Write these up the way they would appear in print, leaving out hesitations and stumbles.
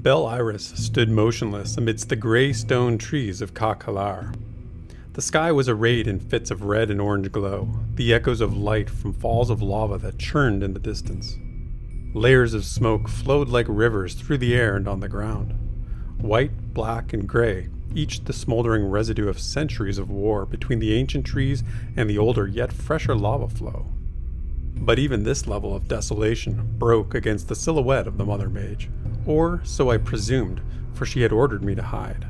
Belle Iris stood motionless amidst the grey stone trees of Cachalar. The sky was arrayed in fits of red and orange glow, the echoes of light from falls of lava that churned in the distance. Layers of smoke flowed like rivers through the air and on the ground. White, black, and grey, each the smoldering residue of centuries of war between the ancient trees and the older yet fresher lava flow. But even this level of desolation broke against the silhouette of the Mother Mage, or so I presumed, for she had ordered me to hide.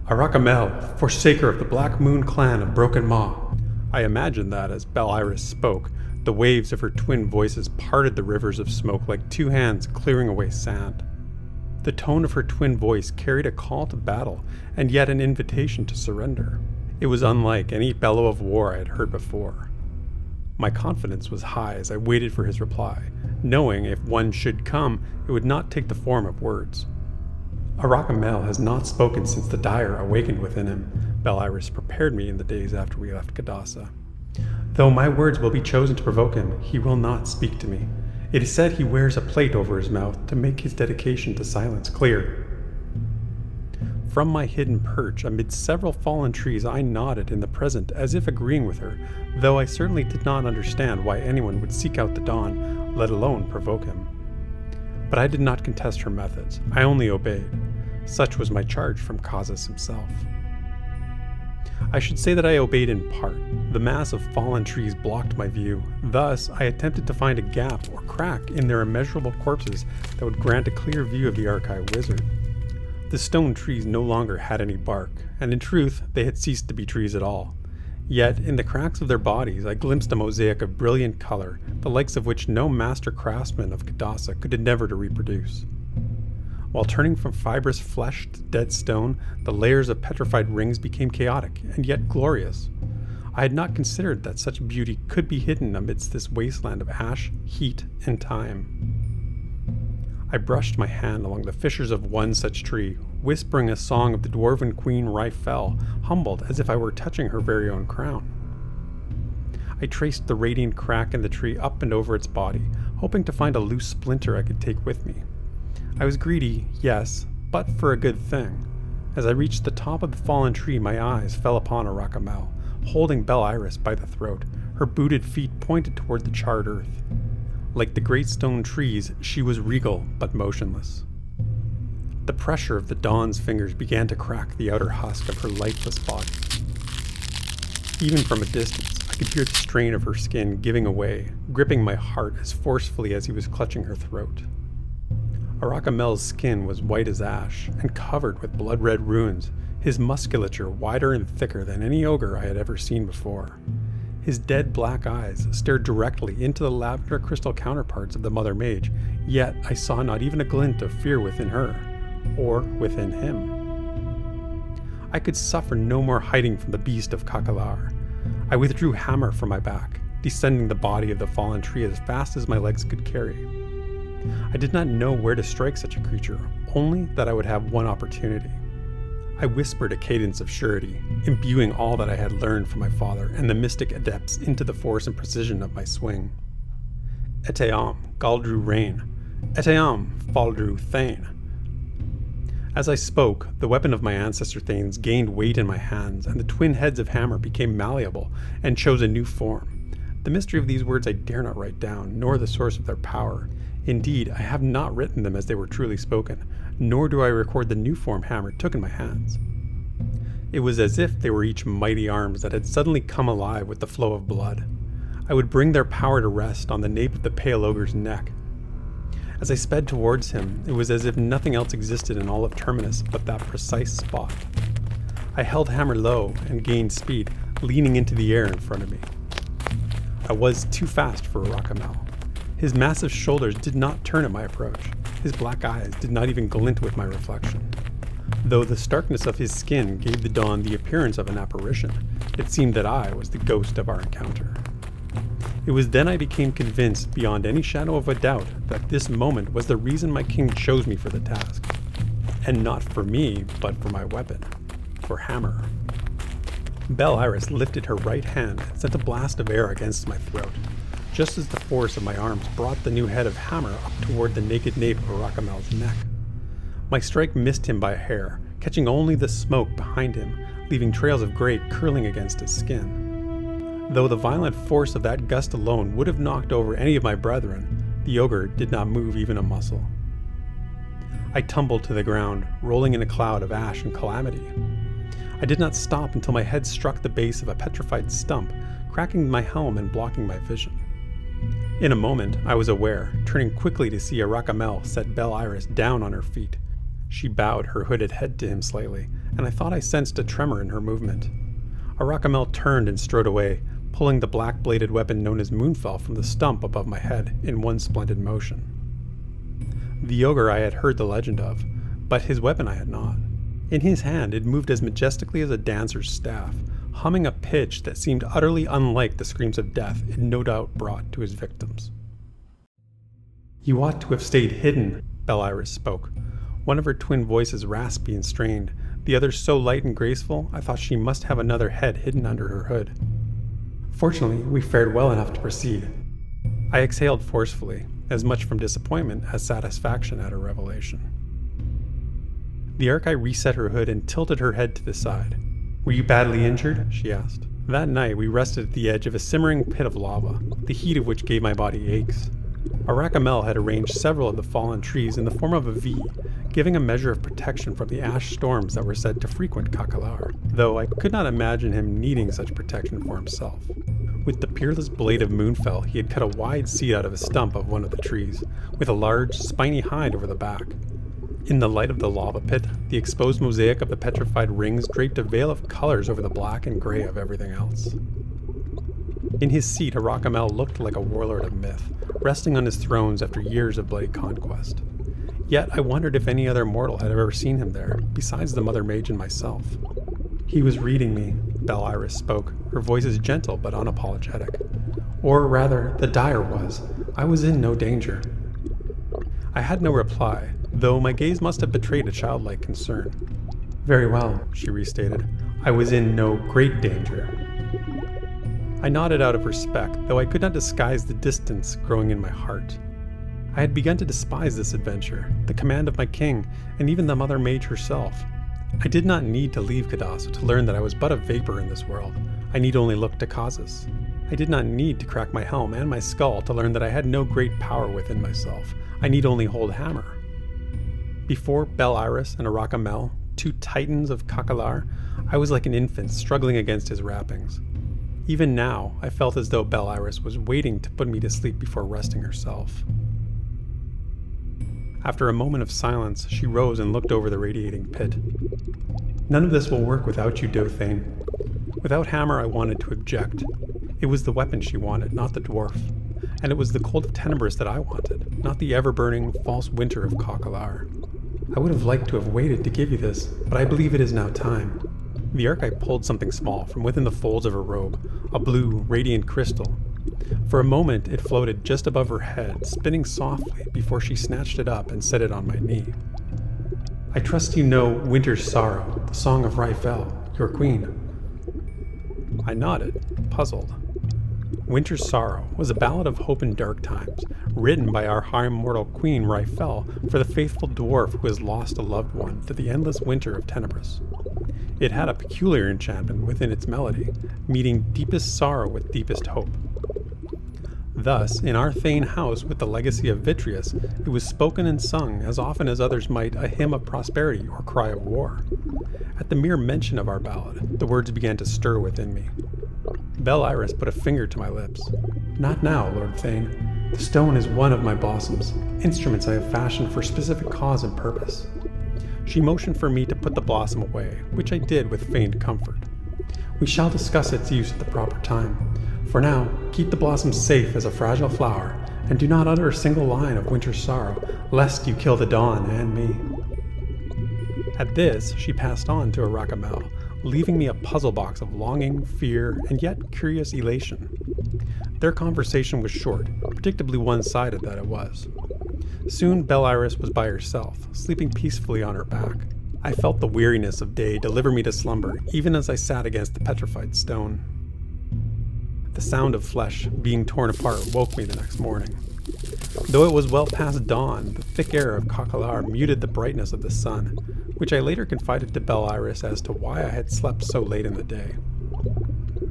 "Arakamel, forsaker of the Black Moon clan of Broken Maw." I imagined that as Belle Iris spoke, the waves of her twin voices parted the rivers of smoke like two hands clearing away sand. The tone of her twin voice carried a call to battle, and yet an invitation to surrender. It was unlike any bellow of war I had heard before. My confidence was high as I waited for his reply, knowing if one should come, it would not take the form of words. "Arakamel has not spoken since the Dire awakened within him," Belle Iris prepared me in the days after we left Kadasa. "Though my words will be chosen to provoke him, he will not speak to me. It is said he wears a plate over his mouth to make his dedication to silence clear." From my hidden perch amid several fallen trees I nodded in the present as if agreeing with her, though I certainly did not understand why anyone would seek out the dawn, let alone provoke him. But I did not contest her methods, I only obeyed. Such was my charge from Kazas himself. I should say that I obeyed in part. The mass of fallen trees blocked my view. Thus, I attempted to find a gap or crack in their immeasurable corpses that would grant a clear view of the Archive Wizard. The stone trees no longer had any bark, and in truth, they had ceased to be trees at all. Yet, in the cracks of their bodies, I glimpsed a mosaic of brilliant color, the likes of which no master craftsman of Kadasa could endeavor to reproduce. While turning from fibrous flesh to dead stone, the layers of petrified rings became chaotic, and yet glorious. I had not considered that such beauty could be hidden amidst this wasteland of ash, heat, and time. I brushed my hand along the fissures of one such tree, whispering a song of the dwarven queen Rite, humbled as if I were touching her very own crown. I traced the radiant crack in the tree up and over its body, hoping to find a loose splinter I could take with me. I was greedy, yes, but for a good thing. As I reached the top of the fallen tree, my eyes fell upon Arakamel, holding Belle Iris by the throat, her booted feet pointed toward the charred earth. Like the great stone trees, she was regal but motionless. The pressure of the dawn's fingers began to crack the outer husk of her lifeless body. Even from a distance, I could hear the strain of her skin giving away, gripping my heart as forcefully as he was clutching her throat. Arakamel's skin was white as ash and covered with blood-red runes, his musculature wider and thicker than any ogre I had ever seen before. His dead black eyes stared directly into the lavender crystal counterparts of the Mother Mage, yet I saw not even a glint of fear within her, or within him. I could suffer no more hiding from the beast of Cachalar. I withdrew hammer from my back, descending the body of the fallen tree as fast as my legs could carry. I did not know where to strike such a creature, only that I would have one opportunity. I whispered a cadence of surety, imbuing all that I had learned from my father and the mystic adepts into the force and precision of my swing. Eteam, Galdru Rain. Eteam, Faldru Thane. As I spoke, the weapon of my ancestor Thanes gained weight in my hands, and the twin heads of hammer became malleable and chose a new form. The mystery of these words I dare not write down, nor the source of their power. Indeed, I have not written them as they were truly spoken, nor do I record the new form hammer took in my hands. It was as if they were each mighty arms that had suddenly come alive with the flow of blood. I would bring their power to rest on the nape of the pale ogre's neck. As I sped towards him, it was as if nothing else existed in all of Terminus but that precise spot. I held hammer low and gained speed, leaning into the air in front of me. I was too fast for Arakamel. His massive shoulders did not turn at my approach. His black eyes did not even glint with my reflection. Though the starkness of his skin gave the dawn the appearance of an apparition, it seemed that I was the ghost of our encounter. It was then I became convinced beyond any shadow of a doubt that this moment was the reason my king chose me for the task. And not for me, but for my weapon. For hammer. Belle Iris lifted her right hand and sent a blast of air against my throat, just as the force of my arms brought the new head of hammer up toward the naked nape of Arakamel's neck. My strike missed him by a hair, catching only the smoke behind him, leaving trails of gray curling against his skin. Though the violent force of that gust alone would have knocked over any of my brethren, the ogre did not move even a muscle. I tumbled to the ground, rolling in a cloud of ash and calamity. I did not stop until my head struck the base of a petrified stump, cracking my helm and blocking my vision. In a moment, I was aware, turning quickly to see Aracamel set Belle Iris down on her feet. She bowed her hooded head to him slightly, and I thought I sensed a tremor in her movement. Aracamel turned and strode away, pulling the black-bladed weapon known as Moonfell from the stump above my head in one splendid motion. The ogre I had heard the legend of, but his weapon I had not. In his hand it moved as majestically as a dancer's staff, humming a pitch that seemed utterly unlike the screams of death it no doubt brought to his victims. "You ought to have stayed hidden," Belle Iris spoke, one of her twin voices raspy and strained, the other so light and graceful I thought she must have another head hidden under her hood. "Fortunately, we fared well enough to proceed." I exhaled forcefully, as much from disappointment as satisfaction at her revelation. The Archai reset her hood and tilted her head to the side. "Were you badly injured?" she asked. That night we rested at the edge of a simmering pit of lava, the heat of which gave my body aches. Aracamel had arranged several of the fallen trees in the form of a V, giving a measure of protection from the ash storms that were said to frequent Cachalar, though I could not imagine him needing such protection for himself. With the peerless blade of Moonfell, he had cut a wide seat out of a stump of one of the trees, with a large, spiny hide over the back. In the light of the lava pit, the exposed mosaic of the petrified rings draped a veil of colors over the black and gray of everything else. In his seat, Aracamel looked like a warlord of myth, resting on his thrones after years of bloody conquest. Yet I wondered if any other mortal had ever seen him there, besides the Mother Mage and myself. "He was reading me," Belle Iris spoke, her voice is gentle but unapologetic. "Or rather, the dyer was. I was in no danger." I had no reply, though my gaze must have betrayed a childlike concern. "Very well," she restated. "I was in no great danger." I nodded out of respect, though I could not disguise the distance growing in my heart. I had begun to despise this adventure, the command of my king, and even the Mother Mage herself. I did not need to leave Cadasso to learn that I was but a vapor in this world. I need only look to Causes. I did not need to crack my helm and my skull to learn that I had no great power within myself. I need only hold hammer. Before Belle Iris and Aracamel, two titans of Cachalar, I was like an infant struggling against his wrappings. Even now, I felt as though Belle Iris was waiting to put me to sleep before resting herself. After a moment of silence, she rose and looked over the radiating pit. "None of this will work without you, Dothane." Without hammer, I wanted to object. It was the weapon she wanted, not the dwarf. And it was the cold of Tenebris that I wanted, not the ever-burning, false winter of Cachalar. "I would have liked to have waited to give you this, but I believe it is now time." The Archai pulled something small from within the folds of her robe, a blue, radiant crystal. For a moment it floated just above her head, spinning softly before she snatched it up and set it on my knee. "I trust you know Winter's Sorrow, the song of Rite, your queen." I nodded, puzzled. Winter's Sorrow was a ballad of hope in dark times, written by our high immortal queen Rite for the faithful dwarf who has lost a loved one to the endless winter of Tenebris. It had a peculiar enchantment within its melody, meeting deepest sorrow with deepest hope. Thus, in our Thane house with the legacy of Vitreous, it was spoken and sung as often as others might a hymn of prosperity or cry of war. At the mere mention of our ballad, the words began to stir within me. Belle Iris put a finger to my lips. "Not now, Lord Thane. The stone is one of my blossoms, instruments I have fashioned for specific cause and purpose." She motioned for me to put the blossom away, which I did with feigned comfort. "We shall discuss its use at the proper time. For now, keep the blossom safe as a fragile flower, and do not utter a single line of Winter's Sorrow, lest you kill the dawn and me." At this, she passed on to Aracamel, leaving me a puzzle box of longing, fear, and yet curious elation. Their conversation was short, predictably one-sided that it was. Soon Belle Iris was by herself, sleeping peacefully on her back. I felt the weariness of day deliver me to slumber, even as I sat against the petrified stone. The sound of flesh being torn apart woke me the next morning. Though it was well past dawn, the thick air of Cachalar muted the brightness of the sun, which I later confided to Belle Iris as to why I had slept so late in the day.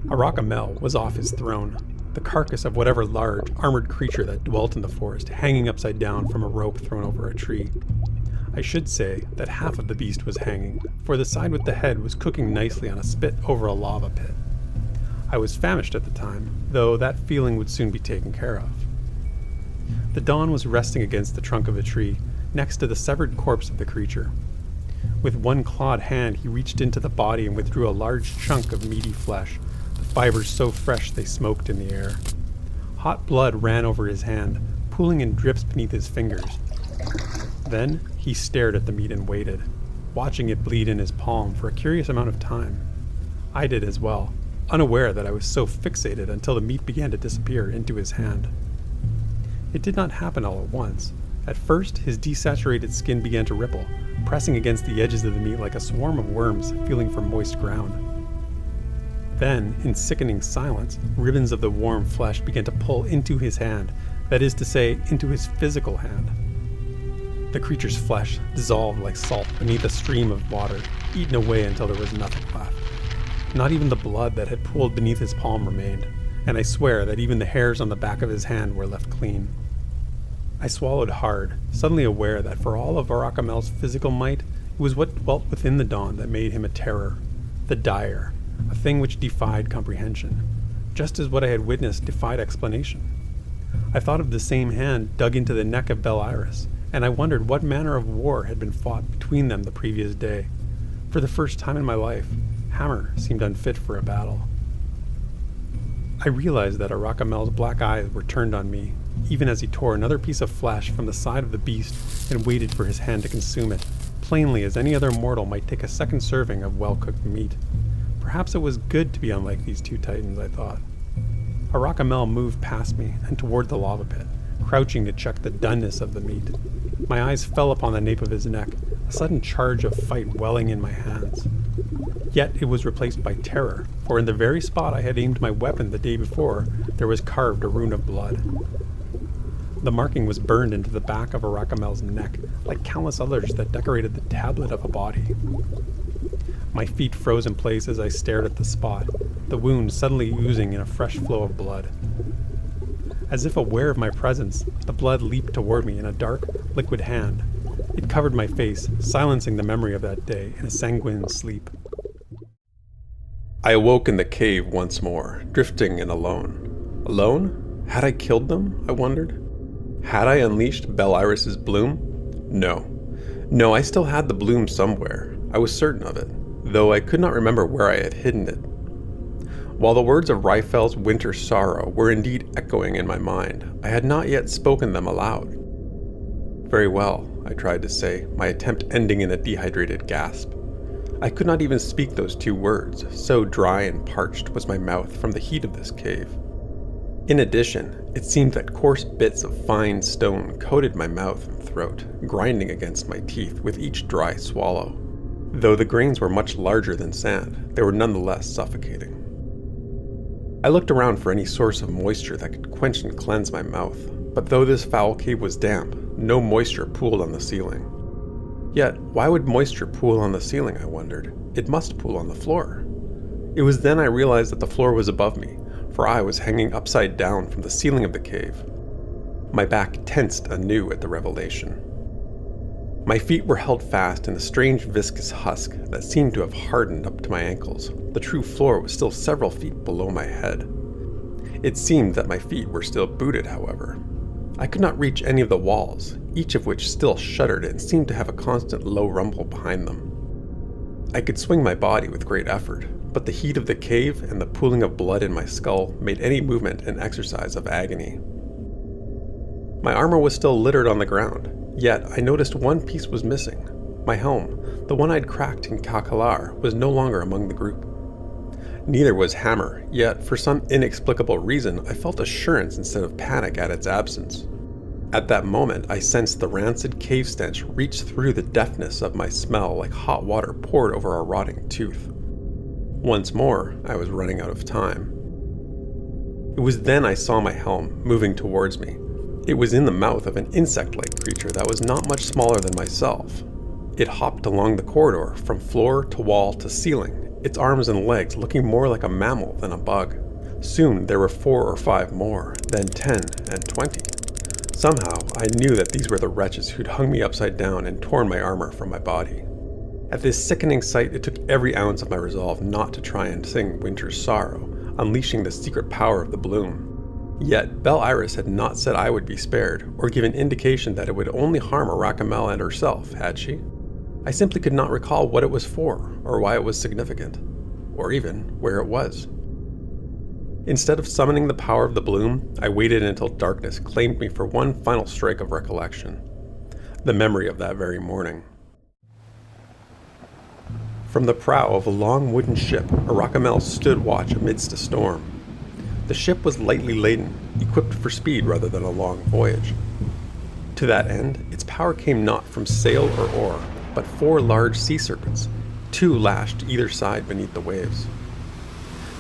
Arachamel was off his throne, the carcass of whatever large, armored creature that dwelt in the forest hanging upside down from a rope thrown over a tree. I should say that half of the beast was hanging, for the side with the head was cooking nicely on a spit over a lava pit. I was famished at the time, though that feeling would soon be taken care of. The Dawn was resting against the trunk of a tree, next to the severed corpse of the creature. With one clawed hand, he reached into the body and withdrew a large chunk of meaty flesh, the fibers so fresh they smoked in the air. Hot blood ran over his hand, pooling in drips beneath his fingers. Then he stared at the meat and waited, watching it bleed in his palm for a curious amount of time. I did as well, unaware that I was so fixated until the meat began to disappear into his hand. It did not happen all at once. At first, his desaturated skin began to ripple, pressing against the edges of the meat like a swarm of worms feeling for moist ground. Then, in sickening silence, ribbons of the warm flesh began to pull into his hand, that is to say, into his physical hand. The creature's flesh dissolved like salt beneath a stream of water, eaten away until there was nothing left. Not even the blood that had pooled beneath his palm remained, and I swear that even the hairs on the back of his hand were left clean. I swallowed hard, suddenly aware that for all of Arachamel's physical might, it was what dwelt within the Dawn that made him a terror, the dire, a thing which defied comprehension, just as what I had witnessed defied explanation. I thought of the same hand dug into the neck of Belle Iris, and I wondered what manner of war had been fought between them the previous day. For the first time in my life, Hammer seemed unfit for a battle. I realized that Arachamel's black eyes were turned on me, even as he tore another piece of flesh from the side of the beast and waited for his hand to consume it, plainly as any other mortal might take a second serving of well-cooked meat. Perhaps it was good to be unlike these two titans, I thought. Arachamel moved past me and toward the lava pit, crouching to check the doneness of the meat. My eyes fell upon the nape of his neck, a sudden charge of fight welling in my hands. Yet it was replaced by terror, for in the very spot I had aimed my weapon the day before, there was carved a rune of blood. The marking was burned into the back of Arachamel's neck, like countless others that decorated the tablet of a body. My feet froze in place as I stared at the spot, the wound suddenly oozing in a fresh flow of blood. As if aware of my presence, the blood leaped toward me in a dark, liquid hand. It covered my face, silencing the memory of that day in a sanguine sleep. I awoke in the cave once more, drifting and alone. Alone? Had I killed them? I wondered. Had I unleashed Belle Iris's bloom? No, I still had the bloom somewhere. I was certain of it, though I could not remember where I had hidden it. While the words of Ryfel's winter sorrow were indeed echoing in my mind, I had not yet spoken them aloud. Very well, I tried to say, my attempt ending in a dehydrated gasp. I could not even speak those two words, so dry and parched was my mouth from the heat of this cave. In addition, it seemed that coarse bits of fine stone coated my mouth and throat, grinding against my teeth with each dry swallow. Though the grains were much larger than sand, they were nonetheless suffocating. I looked around for any source of moisture that could quench and cleanse my mouth, but though this foul cave was damp, no moisture pooled on the ceiling. Yet, why would moisture pool on the ceiling, I wondered? It must pool on the floor. It was then I realized that the floor was above me, for I was hanging upside down from the ceiling of the cave. My back tensed anew at the revelation. My feet were held fast in a strange viscous husk that seemed to have hardened up to my ankles. The true floor was still several feet below my head. It seemed that my feet were still booted, however. I could not reach any of the walls, each of which still shuddered and seemed to have a constant low rumble behind them. I could swing my body with great effort, but the heat of the cave and the pooling of blood in my skull made any movement an exercise of agony. My armor was still littered on the ground, yet I noticed one piece was missing. My helm, the one I'd cracked in Cachalar, was no longer among the group. Neither was Hammer, yet for some inexplicable reason I felt assurance instead of panic at its absence. At that moment I sensed the rancid cave stench reach through the deafness of my smell like hot water poured over a rotting tooth. Once more, I was running out of time. It was then I saw my helm moving towards me. It was in the mouth of an insect-like creature that was not much smaller than myself. It hopped along the corridor from floor to wall to ceiling, its arms and legs looking more like a mammal than a bug. Soon there were 4 or 5 more, then 10 and 20. Somehow I knew that these were the wretches who'd hung me upside down and torn my armor from my body. At this sickening sight, it took every ounce of my resolve not to try and sing Winter's Sorrow, unleashing the secret power of the bloom. Yet Belle Iris had not said I would be spared, or given indication that it would only harm Arachimel and herself, had she? I simply could not recall what it was for, or why it was significant, or even where it was. Instead of summoning the power of the bloom, I waited until darkness claimed me for one final strike of recollection. The memory of that very morning. From the prow of a long wooden ship, Arachimel stood watch amidst a storm. The ship was lightly laden, equipped for speed rather than a long voyage. To that end, its power came not from sail or oar, but 4 large sea serpents, 2 lashed either side beneath the waves.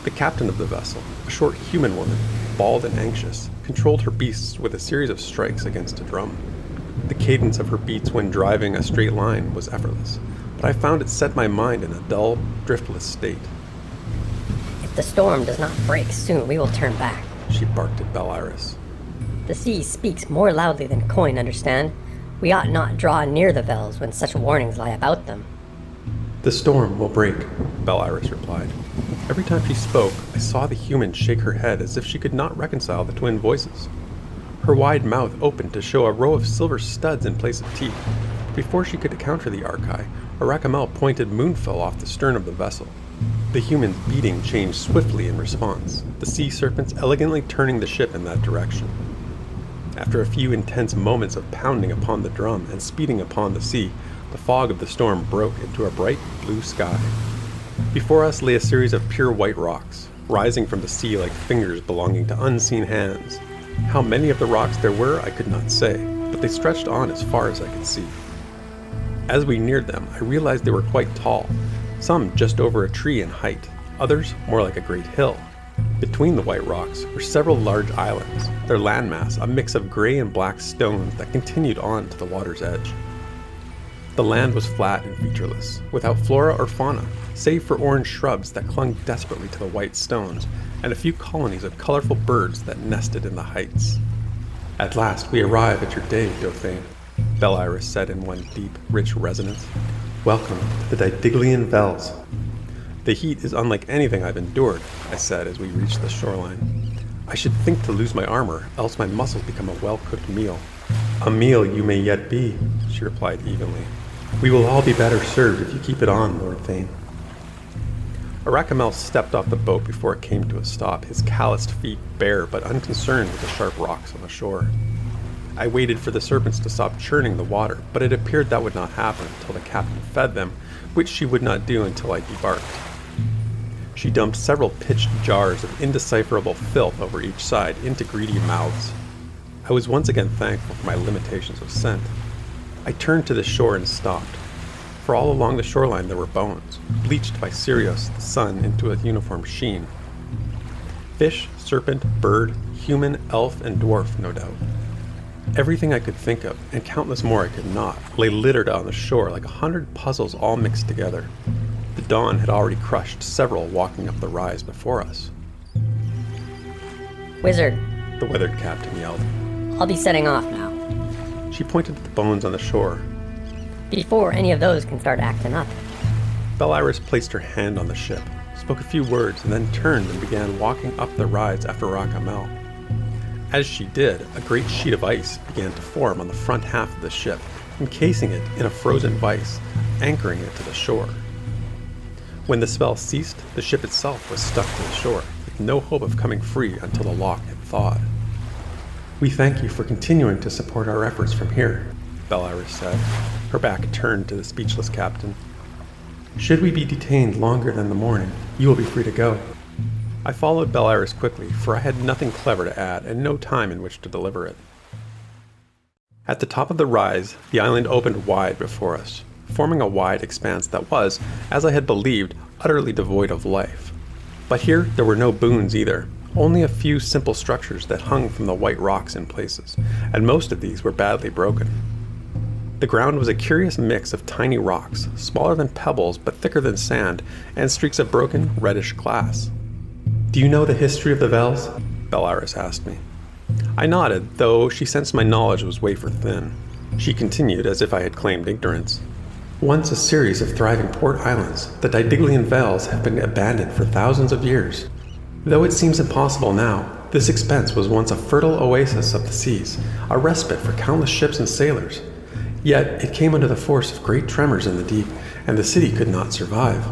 The captain of the vessel, a short human woman, bald and anxious, controlled her beasts with a series of strikes against a drum. The cadence of her beats when driving a straight line was effortless, but I found it set my mind in a dull, driftless state. If the storm does not break soon, we will turn back, she barked at Belle Iris. The sea speaks more loudly than coin, understand? We ought not draw near the Vels when such warnings lie about them. The storm will break, Belle Iris replied. Every time she spoke, I saw the human shake her head as if she could not reconcile the twin voices. Her wide mouth opened to show a row of silver studs in place of teeth. Before she could counter the Archai, Arachimel pointed Moonfell off the stern of the vessel. The human's beating changed swiftly in response, the sea serpents elegantly turning the ship in that direction. After a few intense moments of pounding upon the drum and speeding upon the sea, the fog of the storm broke into a bright blue sky. Before us lay a series of pure white rocks, rising from the sea like fingers belonging to unseen hands. How many of the rocks there were I could not say, but they stretched on as far as I could see. As we neared them, I realized they were quite tall, some just over a tree in height, others more like a great hill. Between the white rocks were several large islands, their landmass a mix of gray and black stones that continued on to the water's edge. The land was flat and featureless, without flora or fauna, save for orange shrubs that clung desperately to the white stones, and a few colonies of colorful birds that nested in the heights. At last we arrive at your day, Dauphin, Belle Iris said in one deep, rich resonance. Welcome to the Didiglian Vels. The heat is unlike anything I've endured, I said as we reached the shoreline. I should think to lose my armor, else my muscles become a well-cooked meal. A meal you may yet be, she replied evenly. We will all be better served if you keep it on, Lord Thane. Arachimel stepped off the boat before it came to a stop, his calloused feet bare but unconcerned with the sharp rocks on the shore. I waited for the serpents to stop churning the water, but it appeared that would not happen until the captain fed them, which she would not do until I debarked. She dumped several pitched jars of indecipherable filth over each side into greedy mouths. I was once again thankful for my limitations of scent. I turned to the shore and stopped. For all along the shoreline there were bones, bleached by Sirius, the sun, into a uniform sheen. Fish, serpent, bird, human, elf, and dwarf, no doubt. Everything I could think of, and countless more I could not, lay littered on the shore like 100 puzzles all mixed together. The dawn had already crushed several walking up the rise before us. Wizard, the weathered captain yelled. I'll be setting off now. She pointed to the bones on the shore. Before any of those can start acting up. Belle Iris placed her hand on the ship, spoke a few words, and then turned and began walking up the rise after Arachimel. As she did, a great sheet of ice began to form on the front half of the ship, encasing it in a frozen vice, anchoring it to the shore. When the spell ceased, the ship itself was stuck to the shore, with no hope of coming free until the lock had thawed. We thank you for continuing to support our efforts from here, Belle Iris said, her back turned to the speechless captain. Should we be detained longer than the morning, you will be free to go. I followed Belle Iris quickly, for I had nothing clever to add and no time in which to deliver it. At the top of the rise, the island opened wide before us, forming a wide expanse that was, as I had believed, utterly devoid of life. But here there were no boons either, only a few simple structures that hung from the white rocks in places, and most of these were badly broken. The ground was a curious mix of tiny rocks, smaller than pebbles but thicker than sand, and streaks of broken, reddish glass. "Do you know the history of the Vels?" Bel-Iris asked me. I nodded, though she sensed my knowledge was wafer thin. She continued as if I had claimed ignorance. "Once a series of thriving port islands, the Didiglian Vels have been abandoned for thousands of years. Though it seems impossible now, this expanse was once a fertile oasis of the seas, a respite for countless ships and sailors. Yet it came under the force of great tremors in the deep, and the city could not survive."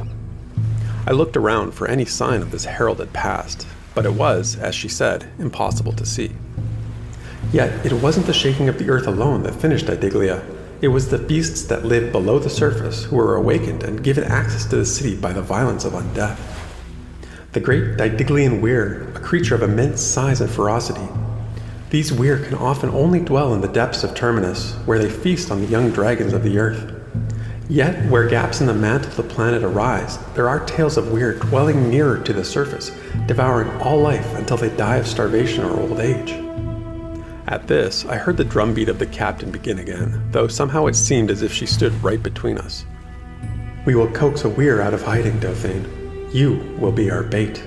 I looked around for any sign of this heralded past, but it was, as she said, impossible to see. Yet it wasn't the shaking of the earth alone that finished Didiglia. It was the beasts that lived below the surface who were awakened and given access to the city by the violence of undeath. The great Didiglian weir, a creature of immense size and ferocity. These weir can often only dwell in the depths of Terminus, where they feast on the young dragons of the earth. Yet, where gaps in the mantle of the planet arise, there are tales of weir dwelling nearer to the surface, devouring all life until they die of starvation or old age. At this, I heard the drumbeat of the captain begin again, though somehow it seemed as if she stood right between us. "We will coax a weir out of hiding, Dauphine. You will be our bait."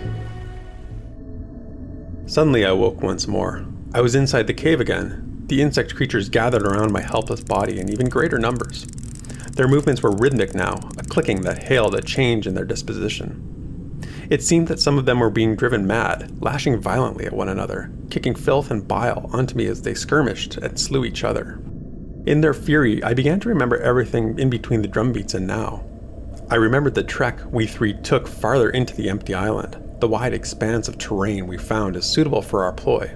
Suddenly I woke once more. I was inside the cave again. The insect creatures gathered around my helpless body in even greater numbers. Their movements were rhythmic now, a clicking that hailed a change in their disposition. It seemed that some of them were being driven mad, lashing violently at one another, kicking filth and bile onto me as they skirmished and slew each other. In their fury, I began to remember everything in between the drumbeats and now. I remembered the trek we three took farther into the empty island, the wide expanse of terrain we found as suitable for our ploy.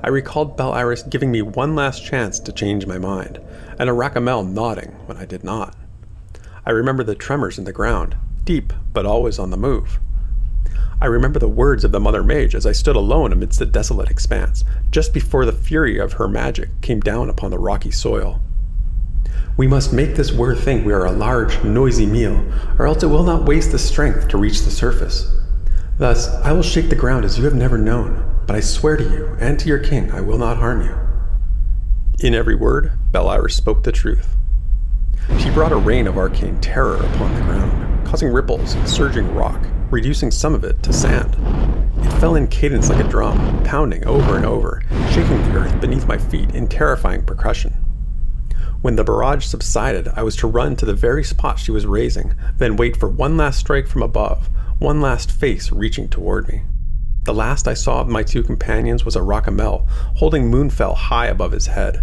I recalled Bel-Iris giving me one last chance to change my mind, and Arakamel nodding when I did not. I remember the tremors in the ground, deep but always on the move. I remember the words of the Mother Mage as I stood alone amidst the desolate expanse, just before the fury of her magic came down upon the rocky soil. "We must make this weir think we are a large, noisy meal, or else it will not waste the strength to reach the surface. Thus, I will shake the ground as you have never known, but I swear to you and to your king I will not harm you." In every word, Bel-Iris spoke the truth. She brought a rain of arcane terror upon the ground, causing ripples and surging rock, reducing some of it to sand. It fell in cadence like a drum, pounding over and over, shaking the earth beneath my feet in terrifying percussion. When the barrage subsided, I was to run to the very spot she was raising, then wait for one last strike from above, one last face reaching toward me. The last I saw of my two companions was Arakamel, holding Moonfell high above his head.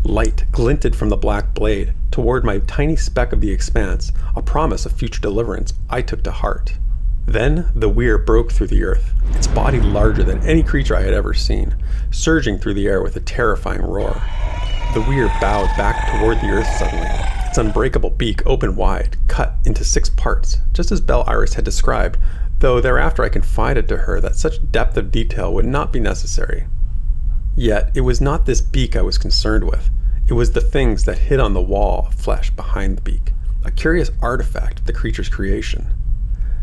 Light glinted from the black blade toward my tiny speck of the expanse, a promise of future deliverance I took to heart. Then the weir broke through the earth, its body larger than any creature I had ever seen, surging through the air with a terrifying roar. The weir bowed back toward the earth suddenly, its unbreakable beak open wide, cut into 6 parts, just as Bel-Iris had described, though thereafter I confided to her that such depth of detail would not be necessary. Yet it was not this beak I was concerned with. It was the things that hid on the wall of flesh behind the beak, a curious artifact of the creature's creation.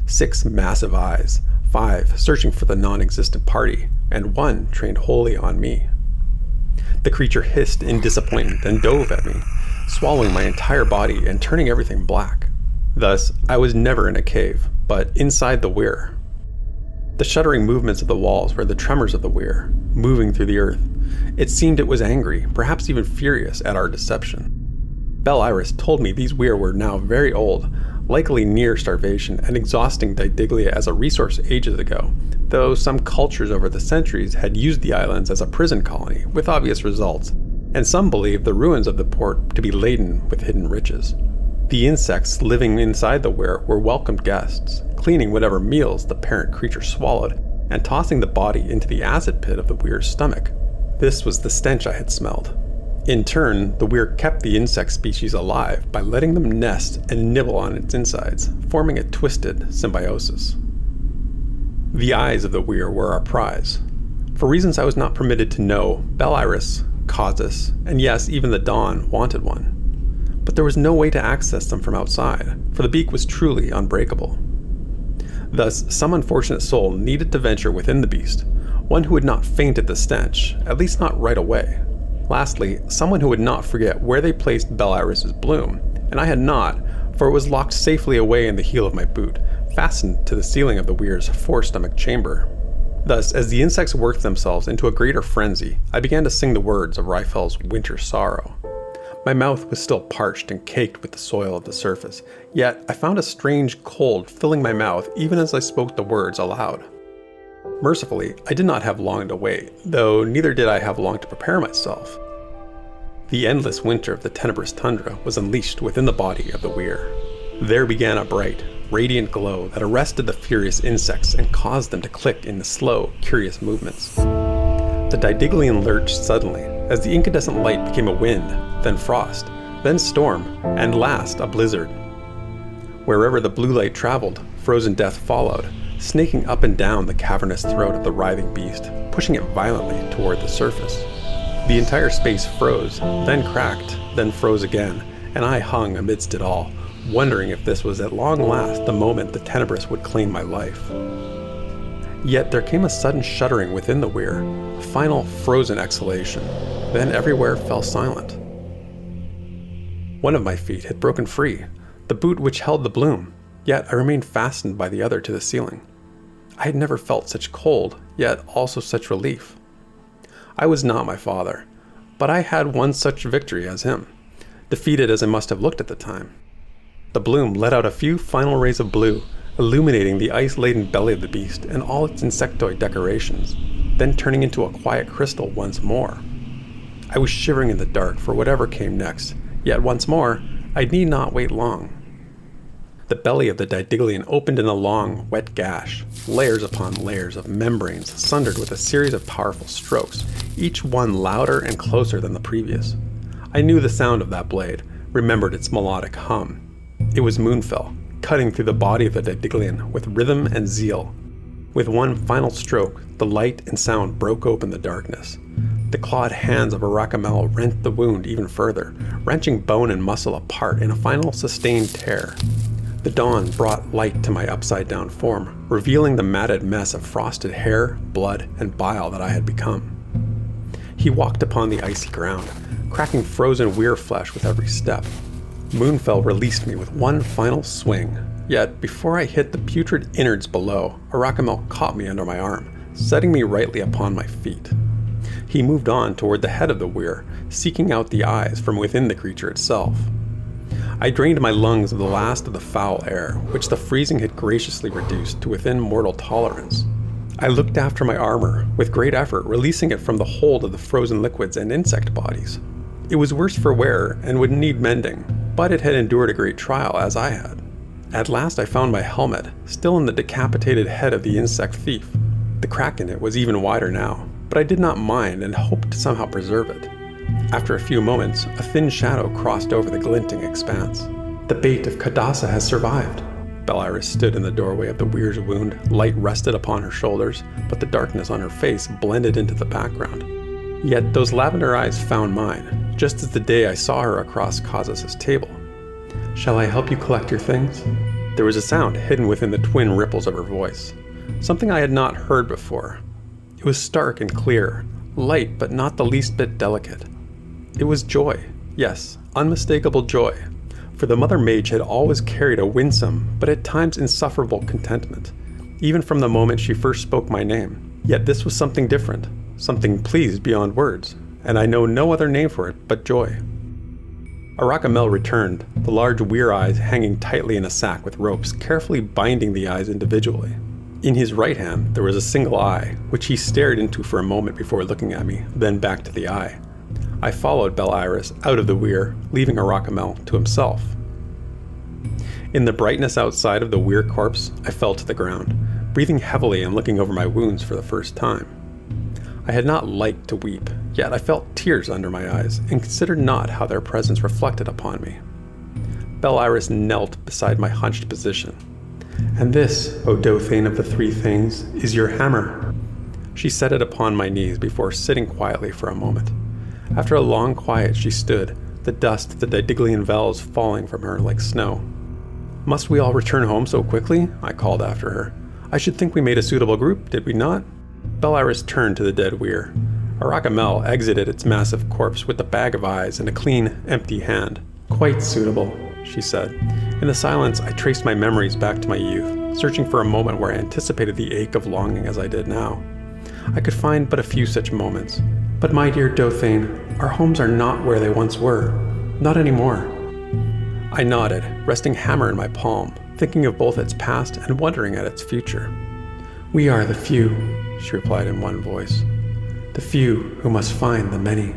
6 massive eyes, 5 searching for the non-existent party, and 1 trained wholly on me. The creature hissed in disappointment and dove at me, swallowing my entire body and turning everything black. Thus, I was never in a cave, but inside the weir. The shuddering movements of the walls were the tremors of the weir, moving through the earth. It seemed it was angry, perhaps even furious at our deception. Bel-Iris told me these weir were now very old, likely near starvation and exhausting Didiglia as a resource ages ago, though some cultures over the centuries had used the islands as a prison colony, with obvious results, and some believed the ruins of the port to be laden with hidden riches. The insects living inside the weir were welcomed guests, cleaning whatever meals the parent creature swallowed, and tossing the body into the acid pit of the weir's stomach. This was the stench I had smelled. In turn, the weir kept the insect species alive by letting them nest and nibble on its insides, forming a twisted symbiosis. The eyes of the weir were our prize. For reasons I was not permitted to know, Bel-Iris, Causus, and yes, even the Dawn wanted one. But there was no way to access them from outside, for the beak was truly unbreakable. Thus, some unfortunate soul needed to venture within the beast, one who would not faint at the stench, at least not right away. Lastly, someone who would not forget where they placed Belle Iris's bloom, and I had not, for it was locked safely away in the heel of my boot, fastened to the ceiling of the weir's four-stomach chamber. Thus, as the insects worked themselves into a greater frenzy, I began to sing the words of Ryfel's Winter Sorrow. My mouth was still parched and caked with the soil of the surface, yet I found a strange cold filling my mouth even as I spoke the words aloud. Mercifully, I did not have long to wait, though neither did I have long to prepare myself. The endless winter of the tenebrous tundra was unleashed within the body of the weir. There began a bright, radiant glow that arrested the furious insects and caused them to click into slow, curious movements. The Didiglian lurched suddenly, as the incandescent light became a wind, then frost, then storm, and last a blizzard. Wherever the blue light traveled, frozen death followed, snaking up and down the cavernous throat of the writhing beast, pushing it violently toward the surface. The entire space froze, then cracked, then froze again, and I hung amidst it all, wondering if this was at long last the moment the tenebrous would claim my life. Yet there came a sudden shuddering within the weir, a final frozen exhalation, then everywhere fell silent. One of my feet had broken free, the boot which held the bloom, yet I remained fastened by the other to the ceiling. I had never felt such cold, yet also such relief. I was not my father, but I had won such victory as him, defeated as I must have looked at the time. The bloom let out a few final rays of blue, illuminating the ice-laden belly of the beast and all its insectoid decorations, then turning into a quiet crystal once more. I was shivering in the dark for whatever came next, yet once more, I need not wait long. The belly of the Didiglian opened in a long, wet gash, layers upon layers of membranes sundered with a series of powerful strokes, each one louder and closer than the previous. I knew the sound of that blade, remembered its melodic hum. It was Moonfell, cutting through the body of the Didiglian with rhythm and zeal. With one final stroke, the light and sound broke open the darkness. The clawed hands of Arakamel rent the wound even further, wrenching bone and muscle apart in a final sustained tear. The dawn brought light to my upside-down form, revealing the matted mess of frosted hair, blood, and bile that I had become. He walked upon the icy ground, cracking frozen weir flesh with every step. Moonfell released me with one final swing, yet before I hit the putrid innards below, Arakamel caught me under my arm, setting me rightly upon my feet. He moved on toward the head of the weir, seeking out the eyes from within the creature itself. I drained my lungs of the last of the foul air, which the freezing had graciously reduced to within mortal tolerance. I looked after my armor, with great effort releasing it from the hold of the frozen liquids and insect bodies. It was worse for wear and would need mending, but it had endured a great trial as I had. At last I found my helmet, still in the decapitated head of the insect thief. The crack in it was even wider now, but I did not mind and hoped to somehow preserve it. After a few moments, a thin shadow crossed over the glinting expanse. The bait of Kadasa has survived. Belle Iris stood in the doorway of the weir's wound, light rested upon her shoulders, but the darkness on her face blended into the background. Yet those lavender eyes found mine, just as the day I saw her across Kazas' table. "Shall I help you collect your things?" There was a sound hidden within the twin ripples of her voice, something I had not heard before. It was stark and clear, light but not the least bit delicate. It was joy, yes, unmistakable joy, for the Mother Mage had always carried a winsome, but at times insufferable contentment, even from the moment she first spoke my name. Yet this was something different, something pleased beyond words, and I know no other name for it but joy. Arakamel returned, the large weir eyes hanging tightly in a sack with ropes, carefully binding the eyes individually. In his right hand, there was a single eye, which he stared into for a moment before looking at me, then back to the eye. I followed Belle Iris out of the weir, leaving Arakamel to himself. In the brightness outside of the weir corpse, I fell to the ground, breathing heavily and looking over my wounds for the first time. I had not liked to weep, yet I felt tears under my eyes, and considered not how their presence reflected upon me. Belle Iris knelt beside my hunched position. "And this, O Dothane of the Three Things, is your hammer." She set it upon my knees before sitting quietly for a moment. After a long quiet she stood, the dust of the Didiglian Vels falling from her like snow. "Must we all return home so quickly?" I called after her. I should think we made a suitable group, did we not? Bell Iris turned to the dead weir. Arakamel exited its massive corpse with a bag of eyes and a clean, empty hand. Quite suitable, she said. In the silence, I traced my memories back to my youth, searching for a moment where I anticipated the ache of longing as I did now. I could find but a few such moments. But my dear Dothane, our homes are not where they once were. Not anymore. I nodded, resting hammer in my palm, thinking of both its past and wondering at its future. We are the few, she replied in one voice. The few who must find the many.